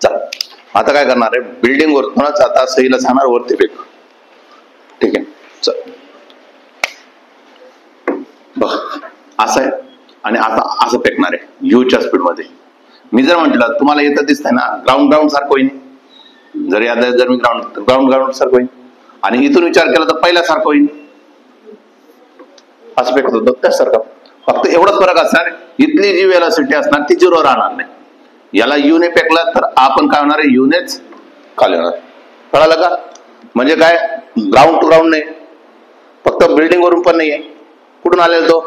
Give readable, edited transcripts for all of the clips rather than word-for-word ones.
चला आता काय करणार आहे, बिल्डिंग वर कोणाच आता सहीला सांगणार वरती फेक. ठीक आहे, चल बघ असं आहे आणि आता असं फेकणार आहे युच्या स्पीड मध्ये. मी जर म्हटलं तुम्हाला येतं दिसतंय ना ग्राउंड ग्राउंड सारखं होईल, जर मी ग्राउंड सारखं होईल आणि इथून विचार केला तर पहिल्यासारखं होईल, असं फेकत होतं त्यासारखं. फक्त एवढाच फरक असणार, इथली जी वेलॉसिटी असणार ती 0 राहणार नाही. याला युने फेकला तर आपण काय होणार आहे, युनेच खाली होणार. कळालं का? म्हणजे काय, ग्राउंड टू ग्राउंड नाही, फक्त बिल्डिंग वरून पण नाहीये. कुठून आलेला तो,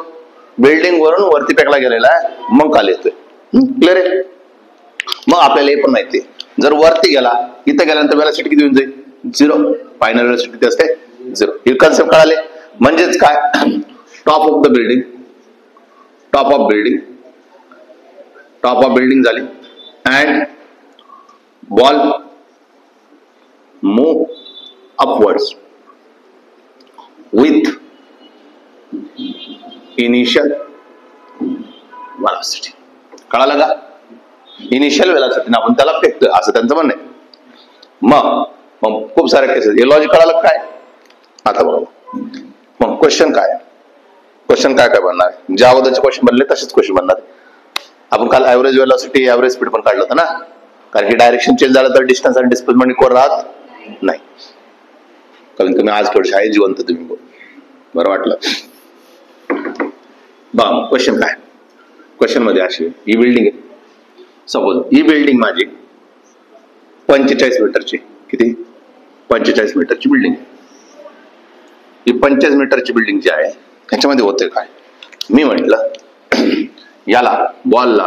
बिल्डिंग वरून वरती फेकला गेलेला आहे, मग खाली येतोय. क्लिअर आहे? मग आपल्याला हे पण माहिती आहे, जर वरती गेला इथं गेल्यानंतर वेलॉसिटी किती होऊन जाईल, 0. फायनल वेलॉसिटी किती असते, 0. हे कन्सेप्ट कळाले. म्हणजेच काय, टॉप ऑफ बिल्डिंग झाली and ball move upwards with initial velocity. कळालं का? इनिशियल वेलॉसिटी आपण त्याला फेकतोय असं त्यांचं म्हणणं आहे. मग खूप सारे केसेस, हे लॉजिक कळालं काय? आता बघा मग क्वेश्चन काय बनणार, ज्या अगोदरचे क्वेश्चन बनले तसेच क्वेश्चन बनणार. आपण काल ऍव्हरेज वेलॉसिटी ऍव्हरेज स्पीड पण काढलं होतं ना, कारण की डायरेक्शन चेंज झालं तर डिस्टन्स आणि डिस्प्लेसमेंट इक्वल राहत नाही. कारण तुम्ही आज थोडे शाळेत जिवंत तुम्ही बरं वाटलं. क्वेश्चन काय, क्वेश्चन मध्ये अशी ही बिल्डिंग आहे, सपोज ही बिल्डिंग माझी 45 मीटरची, किती 45 मीटरची बिल्डिंग. ही 45 मीटरची बिल्डिंग जी आहे त्याच्यामध्ये होते काय, मी म्हटलं याला बॉलला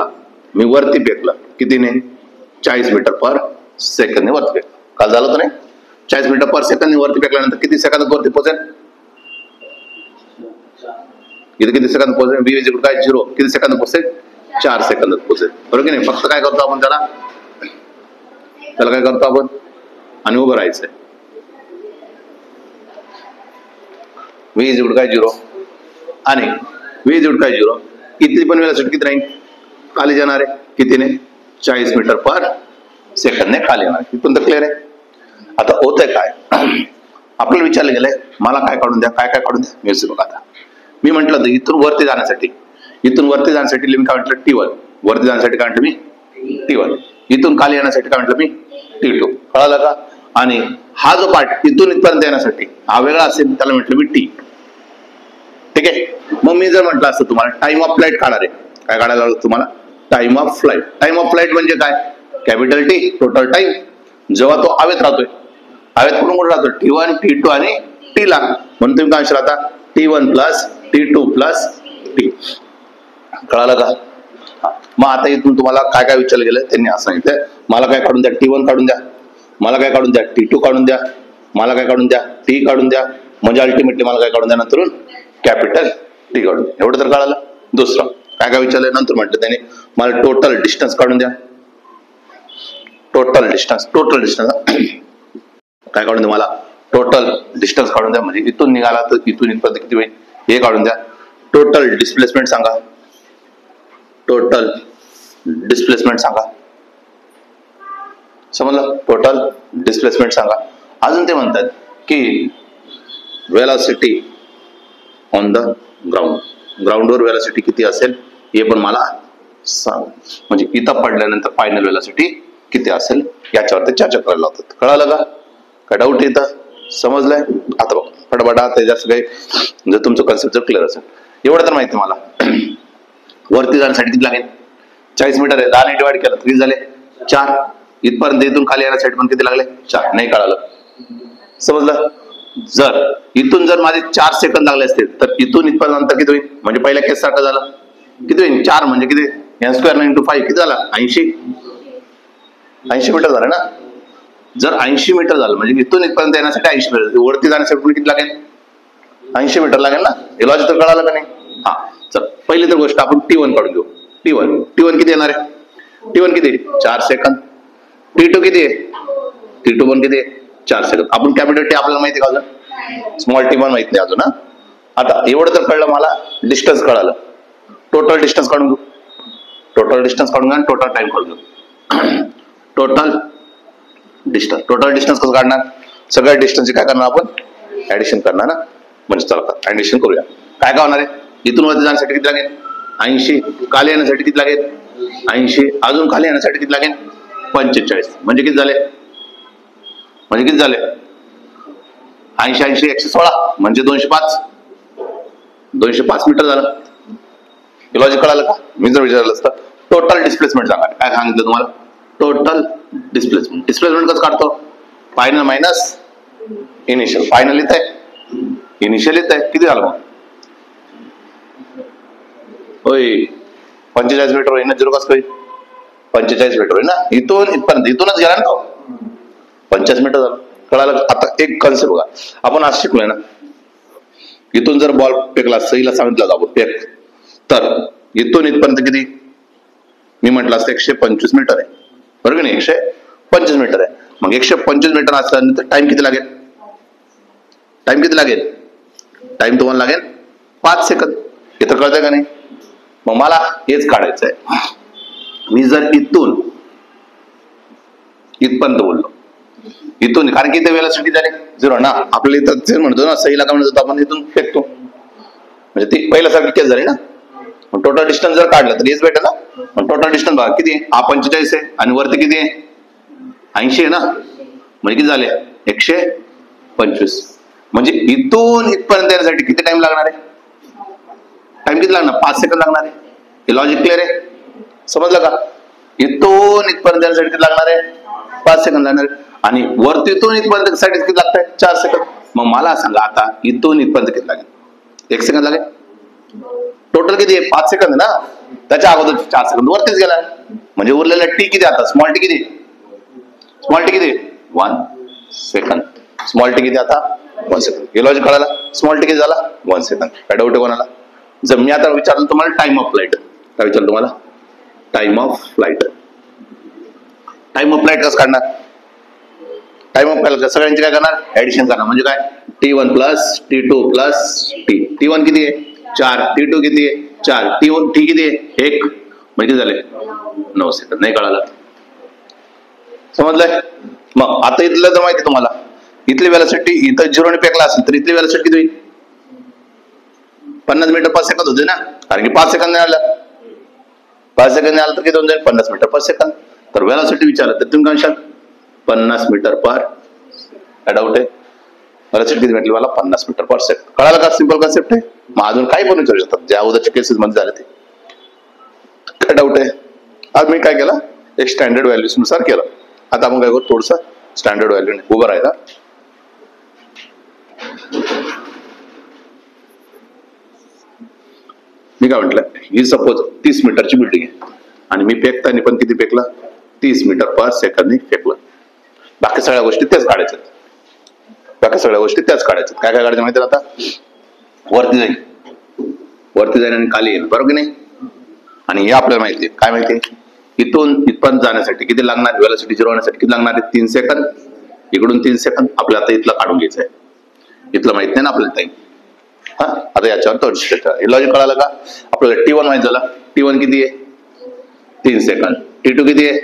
मी वरती फेकलं कितीने, 40 मीटर पर सेकंद वरती फेकलं. काल झालं होतं नाही, 40 मीटर पर सेकंद वरती फेकल्यानंतर किती सेकंदात वरती पोहोचेल, इथे किती सेकंद पोहोचेल, बी इज इक्वल काय 0, किती सेकंद पोहोचेल, 4 सेकंदात पोहोचेल. बरोबर की नाही? फक्त काय करतो आपण त्याला काय करतो आपण, आणि उभं राहायचंय. व्ही इज इक्वल काय 0 आणि व्ही इज इक्वल काय 0, इथली पण वेलॉसिटी किती राहील, खाली जाणार आहे कितीने, 40 मीटर पर सेकंदने खाली येणार. इथून तर क्लिअर आहे. आता होतंय काय, आपल्याला विचारलं गेलंय मला काय काढून द्या, काय काढून द्या. मी बघा आता मी म्हटलं तर इथून वरती जाण्यासाठी मी काय म्हटलं T1, वरती जाण्यासाठी काय म्हटलं मी T1, इथून खाली येण्यासाठी काय म्हटलं मी T2. कळालं का? आणि हा जो पार्ट इथून इथपर्यंत येण्यासाठी हा वेगळा असेल त्याला म्हटलं मी T. ठीक आहे. मग मी जर म्हटलं असतं तुम्हाला टाइम ऑफ फ्लाइट काढा रे, काय काढायला लागलं तुम्हाला, टाइम ऑफ फ्लाइट म्हणजे काय, कॅपिटल T टोटल टाइम जेव्हा तो हवेत राहतोय, हवेत कुठून राहतो, T1 T2 आणि T ला, म्हणून तुम्ही काय म्हणशाल आता T1 plus T2 plus T. कळालं का? मग आता इथून तुम्हाला काय काय विचारलं गेलं त्यांनी असं सांगितलं, मला काय काढून द्या, T1 काढून द्या, मला काय काढून द्या, T2 काढून द्या, मला काय काढून द्या, T काढून द्या, म्हणजे अल्टिमेटली मला काय काढून द्या नंतर कॅपिटल T काढून द्या. एवढं तर कळालं. दुसरं काय काय विचारलं नंतर म्हटलं त्याने, मला टोटल डिस्टन्स काढून द्या, टोटल डिस्टन्स काय काढून द्या, मला टोटल डिस्टन्स काढून द्या, म्हणजे इथून निघाला तर इथून इथपर्यंत किती होईल हे काढून द्या. टोटल डिस्प्लेसमेंट सांगा, समजलं, टोटल डिस्प्लेसमेंट सांगा. अजून ते म्हणतात की वेलॉसिटी ऑन द ग्राउंडवर वेलॉसिटी किती असेल हे पण मला सांग, म्हणजे इथं पडल्यानंतर फायनल वेलॉसिटी किती असेल याच्यावर ते चर्चा करायला लावतात. कळालं का? काय डाऊट येतं, समजलंय? आता बघ फटाफट, आता जास्त काही जर तुमचं कन्सेप्ट जर क्लिअर असेल, एवढं तर माहिती मला. वरती जाण्यासाठी किती लागेल, 40 मीटर आहे, 10 ने डिवाइड केलं किती झाले 4, इथपर्यंत इथून खाली येण्यासाठी पण किती लागले 4. नाही कळालं, समजलं? जर इथून जर माझे 4 सेकंद लागले असतील तर इथून इथपर्यंत अंतर किती होईल, म्हणजे पहिल्या केस सारखं झालं, किती होईल 4 म्हणजे किती, n² × 5 किती झाला 80 मीटर झालं ना. जर 80 मीटर झालं म्हणजे इथून इथपर्यंत येण्यासाठी 80 मीटर, वरती जाण्यासाठी किती लागेल 80 मीटर लागेल ना. हे लॉजिक तर कळालं का नाही? हा चल, पहिली तर गोष्ट आपण T1 काढून घेऊ. T1 किती येणार आहे, T1 किती 4 सेकंद, T2 किती आहे, T2 पण किती आहे 4 सेकंद. आपण कॅपिटल T आपल्याला माहिती का अजून, स्मॉल T1 माहित नाही अजून. आता एवढं तर कळलं मला, डिस्टन्स कळालं, टोटल डिस्टन्स काढून घेऊ, टोटल डिस्टन्स काढून घ्या आणि टोटल टाइम काढून घेऊ. टोटल डिस्टन्स कसं काढणार? सगळ्या डिस्टन्सचे काय करणार आपण? ऍडिशन करणार ना. म्हणजे चला ऍडिशन करूया. काय काय होणार आहे? इथून वरती जाण्यासाठी किती लागेल? 80. खाली येण्यासाठी किती लागेल? 80. अजून खाली येण्यासाठी किती लागेल? 45. म्हणजे किती झाले? 80 80 116 म्हणजे 205. 205 मीटर झालं. हे लॉजिक कळालं का? मी जर विचारलं असतं टोटल डिस्प्लेसमेंट सांगा. काय सांगितलं तुम्हाला? टोटल डिस्प्लेसमेंट कसं काढतो? Final minus initial. फायनल येत आहे, इनिशियल येत आहे. किती झालं मग? होय 45 मीटर होईल ना. 0 कसं होईल? 45 मीटर होईल ना. इथून इथपर्यंत इथूनच गेला ना तो. 50 मीटर झालं. कळालं? आता एक कन्सेप्ट बघा, आपण आज शिकलोय ना, इथून जर बॉल फेकला, सहीला सांगितलं आपण फेक, तर इथून इथपर्यंत किती? मी म्हटलं असतं 125 मीटर आहे, बरोबर नाही? 125 मीटर आहे. मग 125 मीटर असल्यानंतर टाइम किती लागेल? टाइम तुम्हाला लागेल 5 सेकंद. इथं कळतंय का नाही? मग मला हेच काढायचं आहे. मी जर इथून इथपर्यंत बोललो, इथून, कारण की इथे वेलोसिटी झाली 0 ना. आपल्याला इथं तेच म्हणतो ना, सहीला काय म्हणतो आपण? इथून फेकतो, म्हणजे ती पहिल्यासारखी केस झाली ना. टोटल डिस्टन्स जर काढलं तर हेच भेटेल ना. टोटल डिस्टन्स बघा किती आहे? हा 45 आहे आणि वरती किती आहे? 80 आहे ना. म्हणजे किती झाले? 125. म्हणजे इथून इथपर्यंत येण्यासाठी किती टाइम लागणार आहे? टाइम किती लागणार? 5 सेकंद लागणार आहे. हे लॉजिक क्लिअर आहे? समजलं का? इथून इथपर्यंत येण्यासाठी किती लागणार आहे? 5 सेकंद लागणार आहे. आणि वरती इथून इथपर्यंत साठी किती लागत आहे? 4 सेकंद. मग मला सांगा आता इथून इथपर्यंत किती लागेल? 1 सेकंद लागेल. टोटल किती आहे? 5 सेकंद ना. त्याच्या अगोदर 4 सेकंद वरतीच गेला. म्हणजे उरलेला टी किती? आता स्मॉल टी किती? 1 सेकंद. स्मॉल टी किती आता? 1 सेकंद. हे लॉजिक कळाला? स्मॉल टी किती झाला? 1 सेकंद. काय डाऊट आहे कोणाला? जर मी आता विचारलं तुम्हाला टाइम ऑफ फ्लाइट, काय विचारलं तुम्हाला? टाइम ऑफ फ्लाइट कसं काढणार? टाइम ऑफ फ्लाइट सगळ्यांची काय करणार? ऍडिशन करणार. म्हणजे काय? T1 plus T2 plus T. T1 किती आहे? 4. T2 किती आहे? 4. T किती आहे? 1. म्हणजे किती झाले? 9 सेकंद. नाही कळालं? समजलंय? मग आता इथलं तर माहिती तुम्हाला, इथली वेलोसिटी इथं 0 ने फेकला असेल तर इथली वेलोसिटी किती होईल? 50 मीटर पर सेकंद होते ना. कारण की 5 सेकंद आलं, 5 सेकंद आलं तर किती होऊन जाईल? 50 मीटर पर सेकंद. तर वेलोसिटी विचारलं तर तुम्ही काय म्हणशाल? 50 मीटर पर. काय डाऊट आहे? वेलोसिटी किती भेटली मला? 50 मीटर पर सेकंड. कळालं का? सिंपल कन्सेप्ट आहे. मग अजून काही पण विचारू शकतात ज्या अगोदरच्या केसेस मध्ये झाले ते. काय डाऊट आहे? आज मी काय केलं? एक स्टँडर्ड व्हॅल्यूज नुसार केलं. आता आपण काय करू? थोडस स्टँडर्ड व्हॅल्यू उभं राहायला. मी काय म्हटलं, ही सपोज 30 मीटरची बिल्डिंग आहे आणि मी फेकताना पण किती फेकलं? 30 मीटर पर सेकंद फेकलं. बाकी सगळ्या गोष्टी त्याच काढायच्यात. काय काय काढायचं माहिती आता? वरती जाईल आणि खाली येईल, बरोबर की नाही? आणि हे आपल्याला माहिती आहे. काय माहिती आहे? इथून इथपर्यंत जाण्यासाठी किती लागणार? वेलोसिटी 0 होण्यासाठी किती लागणार आहे? 3 सेकंद. इकडून 3 सेकंद. आपल्याला आता इथलं काढून घ्यायचं आहे. इथलं माहित नाही ना आपल्याला टाइम. हा, आता याच्यावर थोडं हे लॉजिक कळालं का? आपल्याला T1 माहित झालं. T1 किती आहे? 3 सेकंद. T2 किती आहे?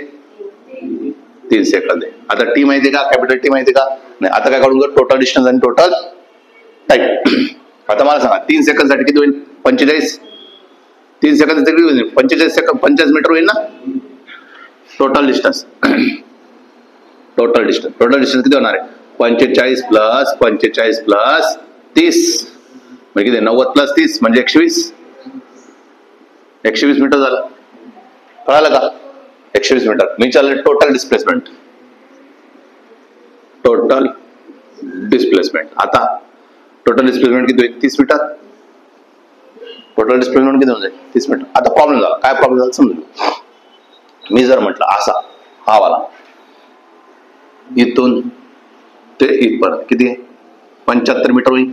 3 सेकंद आहे. आता टी माहिती का? कॅपिटल टी माहिती का? नाही. आता काय काढून घेऊ? टोटल डिस्टन्स आणि टोटल टाइम. आता मला सांगा 3 सेकंद साठी किती होईल? 45. 3 सेकंद किती होईल? 45 सेकंद. 50 मीटर होईल ना. टोटल डिस्टन्स किती होणार आहे? 45 प्लस 45 प्लस 30 म्हणजे किती? 90 प्लस 30 म्हणजे 120. 120 मीटर झालं. कळालं का? 120 मीटर. मी चालले टोटल डिस्प्लेसमेंट. आता टोटल डिस्प्लेसमेंट किती होईल? 30 मीटर. टोटल डिस्प्लेसमेंट किती होईल? 30 मीटर. आता प्रॉब्लेम झाला. काय प्रॉब्लेम झाला समजा. मी जर म्हटलं असा हा वाला इथून ते इथपर्यंत किती आहे? 75 मीटर होईल.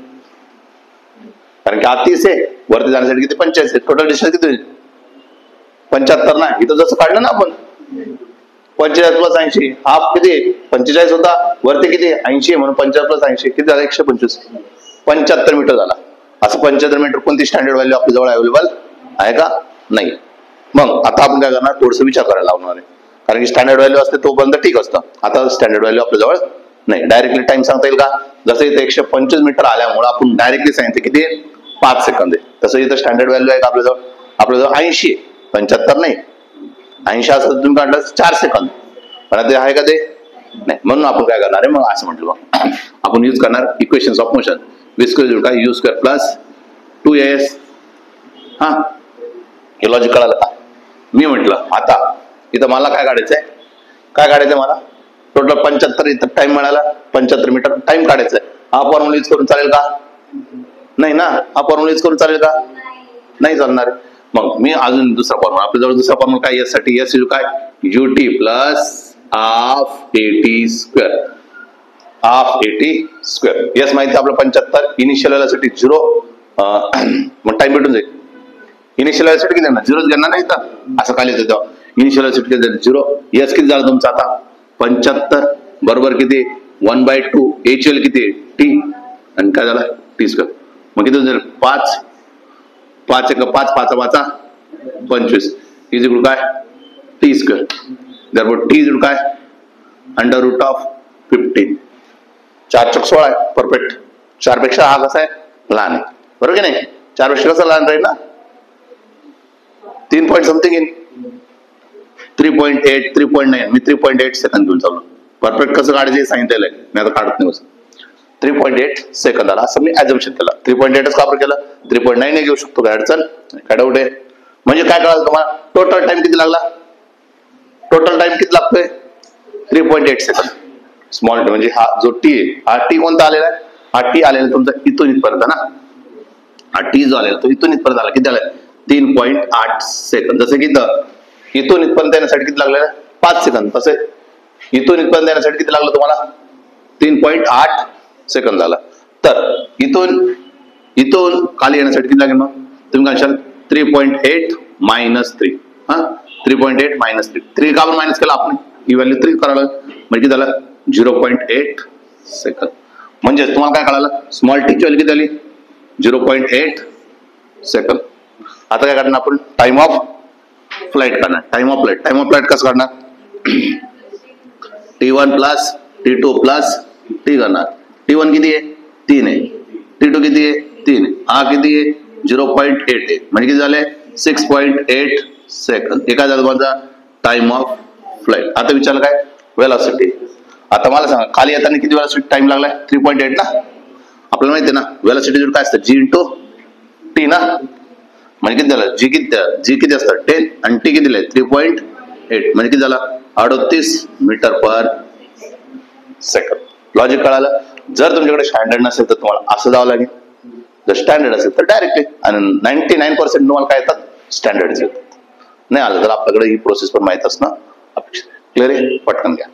कारण की हा 30 आहे, वरती जाण्यासाठी किती? 45 आहे. टोटल डिस्टन्स किती होईल? 75 ना. इथं जसं काढलं ना आपण 45 प्लस 80. हाफ किती? 45 होता. वरती किती? 80 आहे म्हणून 50 प्लस 80 किती झालं? 125. 75 मीटर झाला. असं 75 मीटर कोणती स्टँडर्ड व्हॅल्यू आपल्या जवळ अवेलेबल आहे का? नाही. मग आता आपण काय करणार? थोडस विचार करायला लावणार आहे. कारण की स्टँडर्ड व्हॅल्यू असते तोपर्यंत ठीक असतं. आता स्टँडर्ड व्हॅल्यू आपल्याजवळ नाही. डायरेक्टली टाइम सांगता येईल का? जसं इथे 125 मीटर आल्यामुळे आपण डायरेक्टली सांगितलं किती 5 सेकंद आहे. तसं इथं स्टँडर्ड व्हॅल्यू आहे का आपल्याजवळ 80 आहे, 75 नाही. 80 असं तुम्ही काढलं 4 सेकंद, पण ते आहे का ते नाही. म्हणून आपण काय करणार आहे, मग असं म्हटलं आपण यूज करणार equations of motion. V square काय यू स्क्वेअर प्लस 2as. हा, हे लॉजिक कळालं का? मी म्हटलं आता इथं मला काय काढायचंय मला टोटल 75 इथं टाइम मिळाला, 75 मीटर टाइम काढायचंय. हा फॉर्म्युला यूज करून चालेल का? नाही ना. हा फॉर्म्युला यूज करून चालेल का? नाही चालणार. मग मी अजून दुसरा फॉर्म्युला, आपल्याजवळ दुसरा फॉर्म्युला काय एस साठी? एस काय ut plus half 80 square. Half 80 square. S माहिती आपलं 75. इनिशियल व्हॅल्यूसाठी 0. मग टाइम भेटून जाईल. इनिशियल व्हॅल्यूसाठी किती देणार? 0च घेणार नाही तर असं खाली येतं तेव्हा. इनिशियल व्हॅल्यूसाठी किती 0. एस किती झालं तुमचं आता? 75 बरोबर किती 1/2. एच एल किती टी आणि काय झालं टी स्क्वेअर. मग किती झालं 5 5 1 5 5 5 25 इज इक्वल काय T square. therefore T is equal काय अंडर रूट ऑफ 15. 4 चौक 16 आहे. परफेक्ट. 4 पेक्षा हा कसा आहे लहान आहे, बरोबर की नाही? 4 पेक्षा कसा लहान राहील ना? 3 point something in 3.8 3.9. Me 3.8 second घेऊन चाललो. परफेक्ट कसं काढायचं सांगितलेलं आहे, मी आता काढत नाही. 3.8 सेकंद आला असं मी ऍझम्पशन केलं. 3.8च का केलं? 3.9 घेऊ शकतो, काय अडचण काय डाऊट आहे? म्हणजे काय कळालं तुम्हाला? टोटल टाइम किती लागला? टोटल टाइम किती लागतोय? 3.8 सेकंद. स्मॉल टी म्हणजे हा जो टी आहे, हा टी कोणता आलेला आहे? हा टी आलेला तुमचा इथून इथपर्यंत ना. हा टी जो आलेला तो इथून इथपर्यंत आला. किती आलाय? 3.8 सेकंद. जसं की इथून इथपर्यंत येण्यासाठी किती लागलेलं आहे? 5 सेकंद. तसे इथून इथपर्यंत येण्यासाठी किती लागलं तुम्हाला? 3.8 सेकंद झाला. तर इथून खाली येण्यासाठी किती लागेल? मग तुम्ही काय 3.8 मायनस 3. हा, 3.8 मायनस 3. 3 का मायनस केला आपण? ही व्हॅल्यू 3 करायला म्हणजे किती झालं? 0.8 सेकंद. म्हणजे तुम्हाला काय कळालं? स्मॉल टी ची व्हॅल्यू किती आली? 0.8 सेकंद. आता काय करणार आपण? टाइम ऑफ फ्लाइट करणार. टाइम ऑफ फ्लाइट कसं करणार? T1 plus T2 plus T करणार. T1 किती आहे? 3 आहे. T2 किती आहे? 3 आहे. हा किती आहे? 0.8 आहे. म्हणजे किती झाले? 6.8 सेकंद. हे काय झालं माझा? Time of flight. आता विचारलं काय? वेलॉसिटी. आता मला सांगा खाली येताना किती वेलॉसिटी टाइम लागलाय? 3.8 ना. आपल्याला माहिती आहे ना वेलॉसिटी काय असतं? G इंटू टी ना. म्हणजे किती झालं? जी किती असतं? 10 आणि टी किती दिलंय? 3.8 म्हणजे किती झाला? 38 मीटर पर सेकंद. लॉजिक कळालं? जर तुमच्याकडे स्टँडर्ड नसेल तर तुम्हाला असं जावं लागेल. जर स्टँडर्ड असेल तर डायरेक्टली. आणि 99% तुम्हाला काय येतात? स्टँडर्ड येतात. नाही आलं तर आपल्याकडे ही प्रोसेस पण माहित असणं अपेक्षित. क्लिअर आहे? पटकन घ्या.